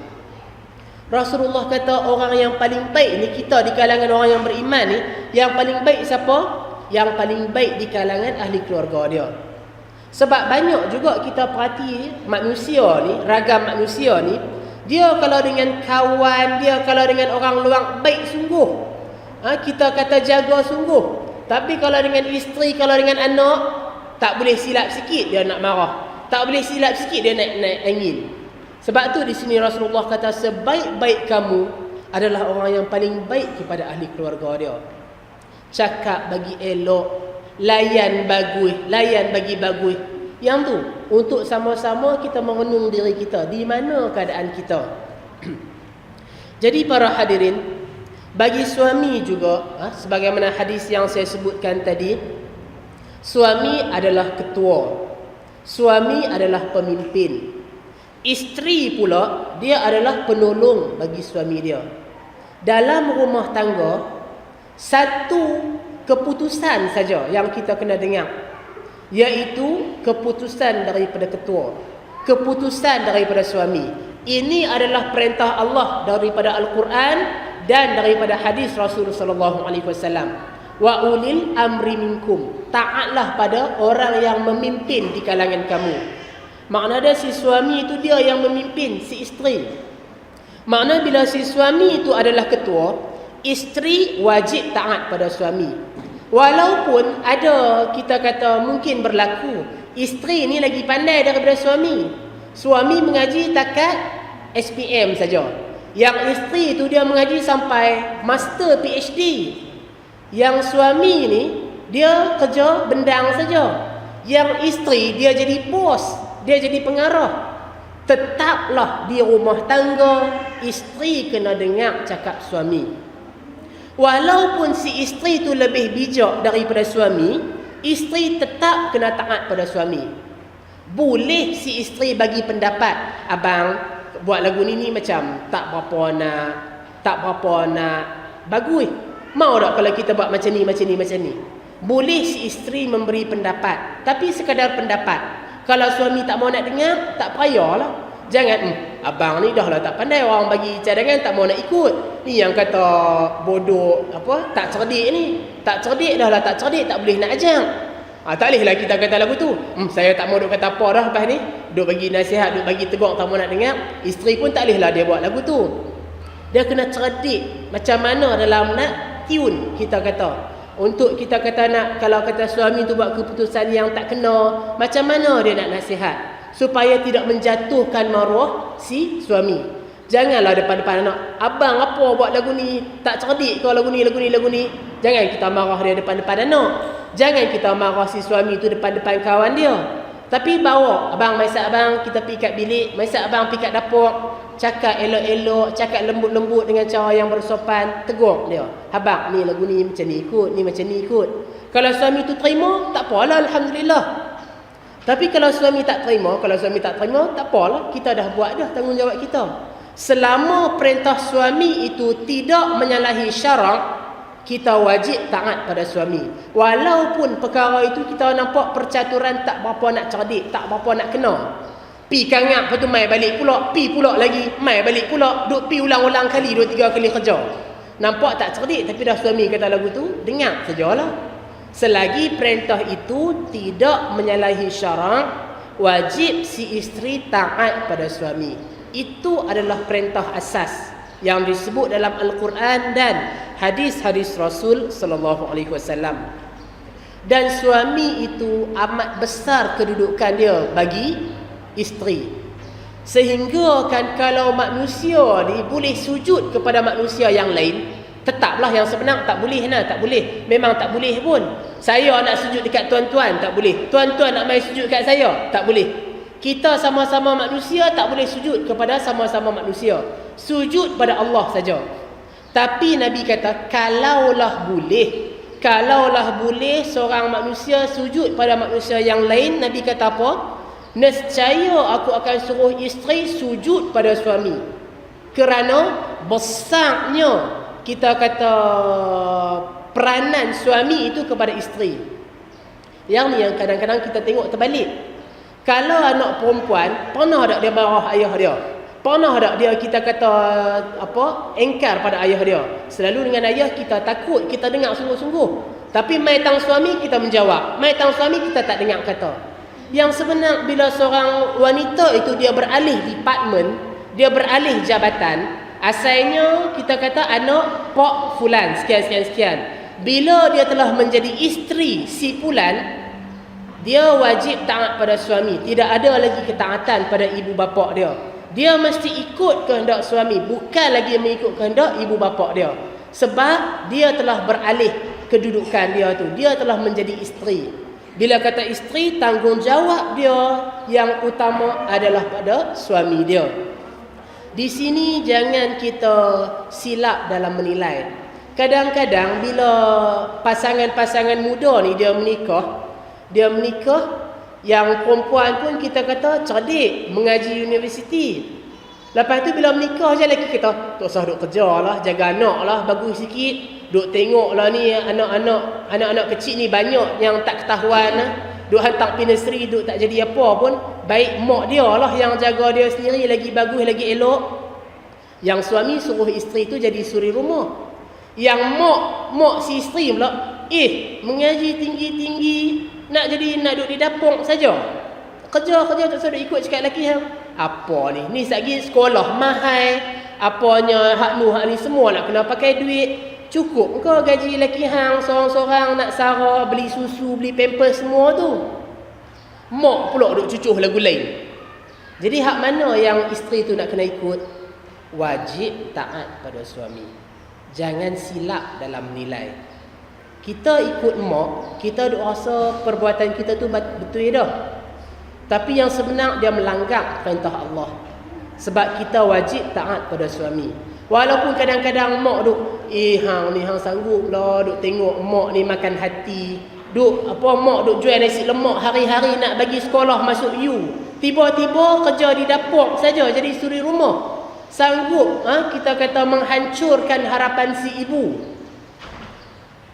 Rasulullah kata orang yang paling baik ni, kita di kalangan orang yang beriman ni, yang paling baik siapa? Yang paling baik di kalangan ahli keluarga dia. Sebab banyak juga kita perhati manusia ni, ragam manusia ni, dia kalau dengan kawan, dia kalau dengan orang luar baik sungguh. Kita kata jaga sungguh. Tapi kalau dengan isteri, kalau dengan anak, tak boleh silap sikit dia nak marah. Tak boleh silap sikit dia naik angin. Sebab tu di sini Rasulullah kata sebaik-baik kamu adalah orang yang paling baik kepada ahli keluarga dia. Cakap bagi elok, layan bagi bagus. Yang tu untuk sama-sama kita merenung diri kita, di mana keadaan kita. Jadi para hadirin, bagi suami juga, sebagaimana hadis yang saya sebutkan tadi, suami adalah ketua, suami adalah pemimpin. Isteri pula, dia adalah penolong bagi suami dia. Dalam rumah tangga, satu keputusan saja yang kita kena dengar, iaitu keputusan daripada ketua, keputusan daripada suami. Ini adalah perintah Allah daripada Al-Quran dan daripada hadis Rasulullah SAW. Wa ulil amri minkum, taatlah pada orang yang memimpin di kalangan kamu. Makna dia si suami itu dia yang memimpin si isteri. Makna bila si suami itu adalah ketua, isteri wajib taat pada suami. Walaupun ada kita kata mungkin berlaku isteri ni lagi pandai daripada suami. Suami mengaji takat SPM saja. Yang isteri itu dia mengaji sampai master PhD. Yang suami ni dia kerja bendang saja. Yang isteri dia jadi bos, dia jadi pengarah. Tetaplah di rumah tangga, isteri kena dengar cakap suami. Walaupun si isteri tu lebih bijak daripada suami, isteri tetap kena taat pada suami. Boleh si isteri bagi pendapat, abang buat lagu ni macam tak berapa nak bagus. Mau tak kalau kita buat macam ni. Boleh si isteri memberi pendapat, tapi sekadar pendapat. Kalau suami tak mau nak dengar, tak payahlah. Jangan, abang ni dah lah tak pandai, orang bagi cadangan tak mau nak ikut. Ni yang kata bodoh, tak cerdik ni. Tak cerdik dah lah, tak cerdik, tak boleh nak ajak. Tak boleh lah kita kata lagu tu. Saya tak mau duk kata apa dah lepas ni. Duk bagi nasihat, duk bagi tegur, tak mau nak dengar. Isteri pun tak boleh lah dia buat lagu tu. Dia kena cerdik macam mana dalam nak tune, kita kata. Untuk kita kata nak, kalau kata suami tu buat keputusan yang tak kena, macam mana dia nak nasihat supaya tidak menjatuhkan maruah si suami. Janganlah depan-depan anak, abang apa buat lagu ni, tak cerdik kau lagu ni. Jangan kita marah dia depan-depan anak. Jangan kita marah si suami tu depan-depan kawan dia. Tapi bawa, abang, masa abang kita pergi kat bilik, masa abang pergi kat dapur, cakap elok-elok, cakap lembut-lembut dengan cara yang bersopan, tegur dia. Abang, ni lagu ni macam ni ikut, ni macam ni ikut. Kalau suami tu terima, tak apalah, alhamdulillah. Tapi kalau suami tak terima, tak apalah, kita dah buat dah tanggungjawab kita. Selama perintah suami itu tidak menyalahi syarak, kita wajib taat pada suami. Walaupun perkara itu kita nampak percaturan tak berapa nak cerdik, tak berapa nak kena. Pi kangap, lepas tu mai balik pula, pi pula lagi, mai balik pula, duk pi ulang-ulang kali, 2-3 kali kerja. Nampak tak cerdik, tapi dah suami kata lagu tu, dengar sajalah. Selagi perintah itu tidak menyalahi syarak, wajib si isteri taat pada suami. Itu adalah perintah asas yang disebut dalam Al-Quran dan hadis-hadis Rasul sallallahu alaihi wasallam. Dan suami itu amat besar kedudukan dia bagi isteri. Sehingga kan kalau manusia ni boleh sujud kepada manusia yang lain, tetaplah yang sebenar tak boleh tak boleh. Memang tak boleh pun. Saya nak sujud dekat tuan-tuan, tak boleh. Tuan-tuan nak mai sujud kat saya, tak boleh. Kita sama-sama manusia tak boleh sujud kepada sama-sama manusia. Sujud pada Allah saja. Tapi Nabi kata, kalaulah boleh seorang manusia sujud pada manusia yang lain, Nabi kata apa? Nescaya aku akan suruh isteri sujud pada suami. Kerana besarnya kita kata peranan suami itu kepada isteri. Yang ni yang kadang-kadang kita tengok terbalik. Kalau anak perempuan, pernah tak dia marah ayah dia? Pernah tak dia kita kata engkar pada ayah dia? Selalu dengan ayah kita takut, kita dengar sungguh-sungguh. Tapi mai tang suami kita menjawab. Mai tang suami kita tak dengar kata. Yang sebenar bila seorang wanita itu dia beralih department, dia beralih jabatan, asalnya kita kata anak Pak Fulan sekian. Bila dia telah menjadi isteri si Fulan, dia wajib taat pada suami. Tidak ada lagi ketaatan pada ibu bapa dia. Dia mesti ikut kehendak suami, bukan lagi mengikut kehendak ibu bapa dia. Sebab dia telah beralih kedudukan dia tu. Dia telah menjadi isteri. Bila kata isteri, tanggungjawab dia yang utama adalah pada suami dia. Di sini jangan kita silap dalam menilai. Kadang-kadang bila pasangan-pasangan muda ni dia menikah, yang perempuan pun kita kata cerdik, mengaji universiti. Lepas tu bila menikah je lelaki kita, tak usah duk kerja lah, jaga anak lah, bagus sikit. Duk tengok lah ni anak-anak kecil ni banyak yang tak ketahuan lah. Duk hantar pergi nursery, duk tak jadi apa pun. Baik mak dia lah yang jaga dia sendiri, lagi bagus, lagi elok. Yang suami suruh isteri tu jadi suri rumah. Yang mak si isteri pula, mengaji tinggi-tinggi, nak duduk di dapur saja. Kerja tak usah duk ikut cakap lelaki hang. Apa ni? Ni lagi sekolah mahal. Apanya hak ni semua nak kena pakai duit. Cukup kau gaji lelaki hang seorang-seorang nak sara, beli susu, beli pampers semua tu. Mak pula duk cucuh lagu lain. Jadi hak mana yang isteri tu nak kena ikut? Wajib taat pada suami. Jangan silap dalam nilai. Kita ikut mak, kita duk rasa perbuatan kita tu betul dah. Tapi yang sebenar dia melanggar perintah Allah. Sebab kita wajib taat pada suami. Walaupun kadang-kadang mak duk, hang sanggup lah duk tengok mak ni makan hati. Mak duk jual nasi lemak hari-hari nak bagi sekolah masuk U. Tiba-tiba kerja di dapur saja jadi suri rumah. Sanggup kita kata menghancurkan harapan si ibu.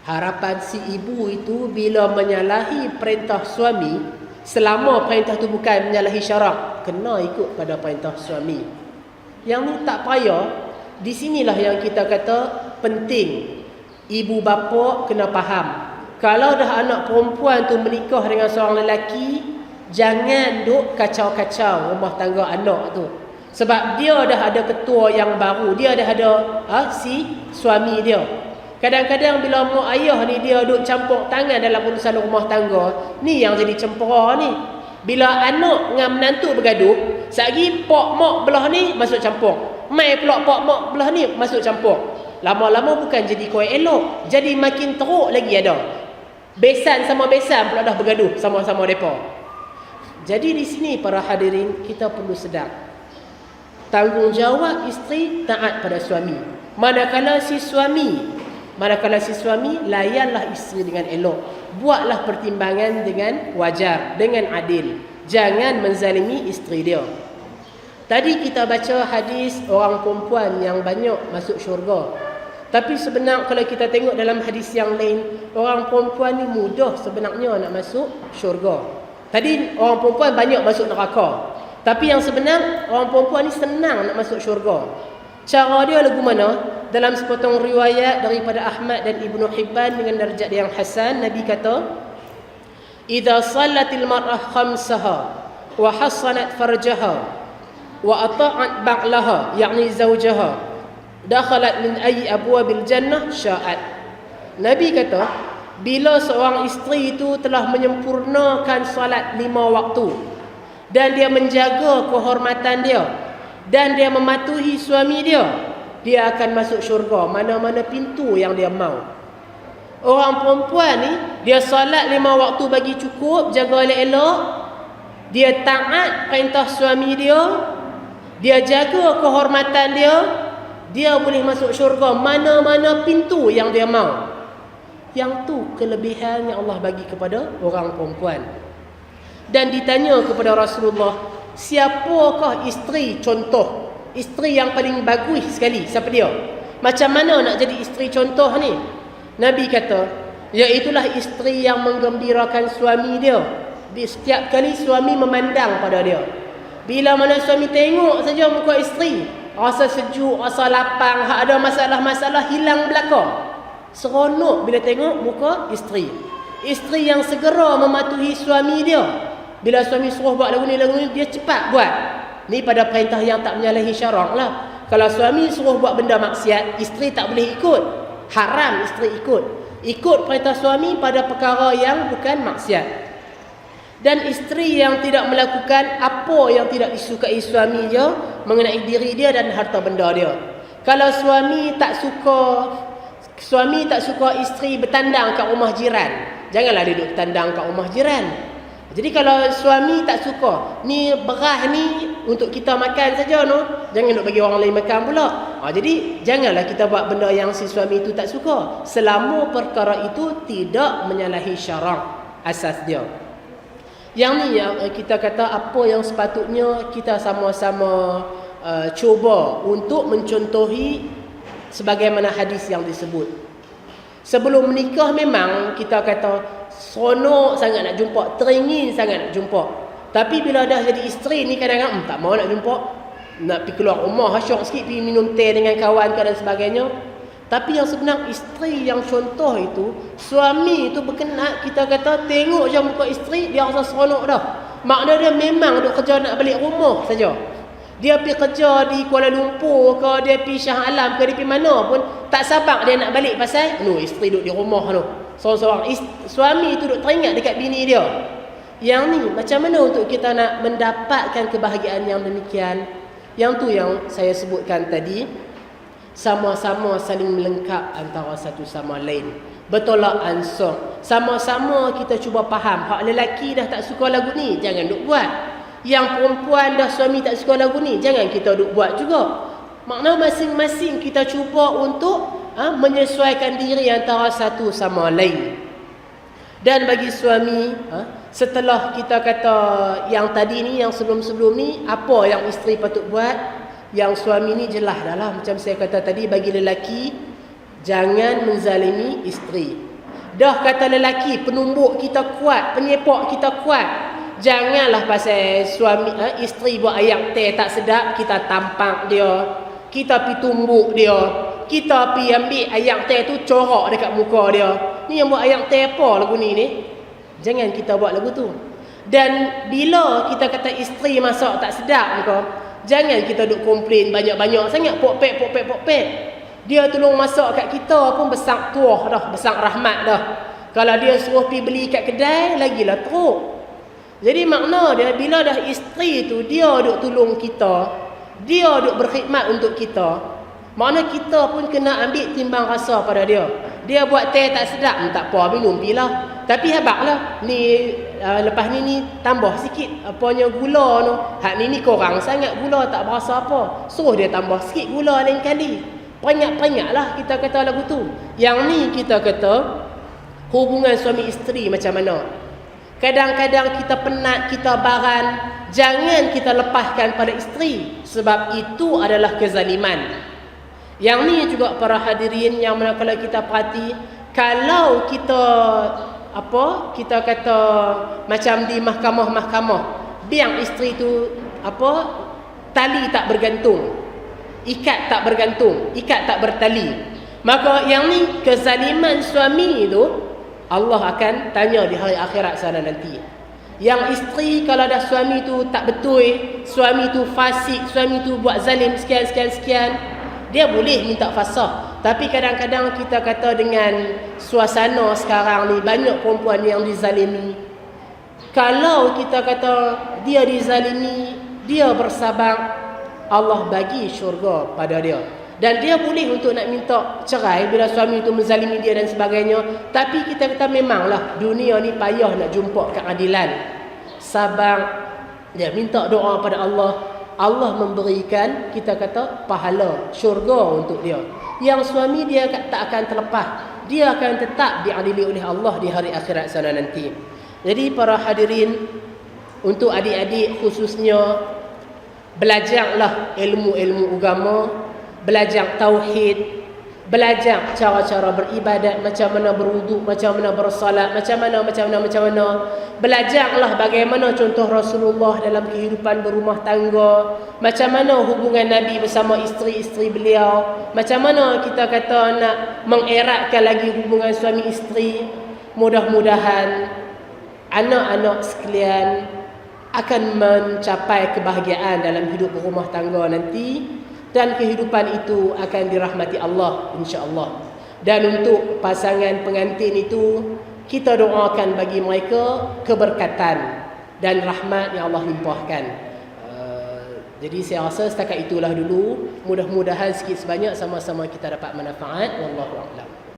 Harapan si ibu itu bila menyalahi perintah suami, selama perintah tu bukan menyalahi syarak, kena ikut pada perintah suami. Yang ni tak payah. Di sinilah yang kita kata penting. Ibu bapa kena faham. Kalau dah anak perempuan tu menikah dengan seorang lelaki, jangan duk kacau-kacau rumah tangga anak tu. Sebab dia dah ada ketua yang baru, dia dah ada si suami dia. Kadang-kadang bila mak ayah ni dia duk campur tangan dalam urusan rumah tangga, ni yang jadi cempera ni. Bila anak dengan menantu bergaduh, sehari pak mak belah ni masuk campur. Mai pula pak mak belah ni masuk campur. Lama-lama bukan jadi kuih elok, jadi makin teruk lagi ada. Besan sama besan pula dah bergaduh sama-sama depa. Jadi di sini para hadirin kita perlu sedar. Tanggungjawab isteri taat pada suami. Manakala si suami layanlah isteri dengan elok. Buatlah pertimbangan dengan wajar, dengan adil. Jangan menzalimi isteri dia. Tadi kita baca hadis orang perempuan yang banyak masuk syurga. Tapi sebenarnya kalau kita tengok dalam hadis yang lain, orang perempuan ni mudah sebenarnya nak masuk syurga. Tadi orang perempuan banyak masuk neraka. Tapi yang sebenar orang perempuan ni senang nak masuk syurga. Cara dia lagu mana? Dalam sepotong riwayat daripada Ahmad dan Ibnu Hibban dengan darjat yang hasan, Nabi kata, "Idza sallatil mar'ah khamsaha wa hasanat farjaha wa ata'at ba'laha, yakni zawjaha, dakhalat min ayyi abwabil jannah sya'at." Nabi kata, bila seorang isteri itu telah menyempurnakan salat 5 waktu dan dia menjaga kehormatan dia dan dia mematuhi suami dia akan masuk syurga mana-mana pintu yang dia mau. Orang perempuan ni dia salat 5 waktu bagi cukup, jaga elok-elok, dia taat perintah suami dia jaga kehormatan dia boleh masuk syurga mana-mana pintu yang dia mau. Yang tu kelebihan yang Allah bagi kepada orang perempuan. Dan ditanya kepada Rasulullah, siapakah isteri contoh? Isteri yang paling bagus sekali, siapa dia? Macam mana nak jadi isteri contoh ni? Nabi kata, iaitulah isteri yang menggembirakan suami dia. Setiap kali suami memandang pada dia. Bila mana suami tengok saja muka isteri, rasa sejuk, rasa lapang, ada masalah-masalah hilang belaka. Seronok bila tengok muka isteri. Isteri yang segera mematuhi suami dia. Bila suami suruh buat lagu ni dia cepat buat. Ni pada perintah yang tak menyalahi syarak lah. Kalau suami suruh buat benda maksiat, isteri tak boleh ikut. Haram isteri ikut. Ikut perintah suami pada perkara yang bukan maksiat. Dan isteri yang tidak melakukan apa yang tidak disukai suami dia mengenai diri dia dan harta benda dia. Kalau suami tak suka isteri bertandang kat rumah jiran, janganlah dia duduk tandang kat rumah jiran. Jadi kalau suami tak suka, ni beras ni untuk kita makan saja no, jangan duk bagi orang lain makan pula. Jadi janganlah kita buat benda yang si suami itu tak suka, selama perkara itu tidak menyalahi syarak asas dia. Yang ni yang kita kata apa yang sepatutnya kita sama-sama cuba untuk mencontohi sebagaimana hadis yang disebut. Sebelum menikah memang kita kata seronok sangat nak jumpa, teringin sangat nak jumpa. Tapi bila dah jadi isteri ni kadang-kadang tak mau nak jumpa. Nak pergi keluar rumah, hasyok sikit pergi minum teh dengan kawan dan sebagainya. Tapi yang sebenar isteri yang contoh itu, suami itu berkenan kita kata tengok je muka isteri dia rasa seronok dah. Makna dia memang duk kerja nak balik rumah saja. Dia pergi kerja di Kuala Lumpur ke, dia pergi Shah Alam ke, dia pergi mana pun tak sabar dia nak balik pasal isteri duduk di rumah tu. Seorang-seorang suami itu duduk teringat dekat bini dia. Yang ni macam mana untuk kita nak mendapatkan kebahagiaan yang demikian? Yang tu yang saya sebutkan tadi, sama-sama saling melengkap antara satu sama lain. Bertolak ansur. Sama-sama kita cuba faham. Hak lelaki dah tak suka lagu ni, jangan duk buat. Yang perempuan dah suami tak suka lagu ni, jangan kita duk buat juga. Makna masing-masing kita cuba untuk menyesuaikan diri antara satu sama lain. Dan bagi suami, setelah kita kata yang tadi ni, yang sebelum-sebelum ni, apa yang isteri patut buat, yang suami ni jelas dah lah. Macam saya kata tadi, bagi lelaki jangan menzalimi isteri. Dah kata lelaki, penumbuk kita kuat, penyepak kita kuat, janganlah pasal suami isteri buat ayak teh tak sedap kita tampak dia, kita pi tumbuk dia, kita pi ambil ayak teh tu corak dekat muka dia. Ni yang buat ayak teh apa lagu ni? Jangan kita buat lagu tu. Dan bila kita kata isteri masak tak sedap muka, jangan kita duk komplain banyak-banyak sangat, pok-pek. Dia tolong masak kat kita pun besar tuah dah, besar rahmat dah. Kalau dia suruh pi beli kat kedai, lagilah teruk. Jadi makna dia bila dah isteri tu dia duk tolong kita, dia duk berkhidmat untuk kita, makna kita pun kena ambil timbang rasa pada dia. Dia buat teh tak sedap, tak apa, minum pilah. Tapi habaklah ni lepas ni tambah sikit apanya gula tu. Hak ni kurang sangat gula, tak berasa apa. Suruh dia tambah sikit gula lain kali. Peranyak-peranyaklah kita kata lagu tu. Yang ni kita kata hubungan suami isteri macam mana. Kadang-kadang kita penat, kita baran, jangan kita lepaskan pada isteri, sebab itu adalah kezaliman. Yang ni juga para hadirin yang mana kalau kita perhati, kalau kita kita kata macam di mahkamah-mahkamah, biang isteri tu tali tak bergantung, ikat tak bergantung, ikat tak bertali, maka yang ni kezaliman suami tu Allah akan tanya di hari akhirat sana nanti. Yang isteri kalau dah suami tu tak betul, suami tu fasik, suami tu buat zalim sekian, dia boleh minta fasakh. Tapi kadang-kadang kita kata dengan suasana sekarang ni, banyak perempuan yang dizalimi. Kalau kita kata dia dizalimi, dia bersabar, Allah bagi syurga pada dia. Dan dia boleh untuk nak minta cerai bila suami itu menzalimi dia dan sebagainya. Tapi kita kata memanglah dunia ni payah nak jumpa keadilan. Sabar, dia minta doa pada Allah, Allah memberikan kita kata pahala syurga untuk dia. Yang suami dia tak akan terlepas, dia akan tetap diadili oleh Allah di hari akhirat sana nanti. Jadi para hadirin, untuk adik-adik khususnya, belajarlah ilmu-ilmu agama, belajar tauhid, belajar cara-cara beribadat, macam mana berwuduk, macam mana bersolat, macam mana. Belajarlah bagaimana contoh Rasulullah dalam kehidupan berumah tangga, macam mana hubungan Nabi bersama isteri-isteri beliau, macam mana kita kata nak mengeratkan lagi hubungan suami isteri. Mudah-mudahan anak-anak sekalian akan mencapai kebahagiaan dalam hidup rumah tangga nanti, dan kehidupan itu akan dirahmati Allah insya-Allah. Dan untuk pasangan pengantin itu, kita doakan bagi mereka keberkatan dan rahmat yang Allah limpahkan. Jadi saya rasa setakat itulah dulu. Mudah-mudahan sikit sebanyak sama-sama kita dapat manfaat. Wallahu a'lam.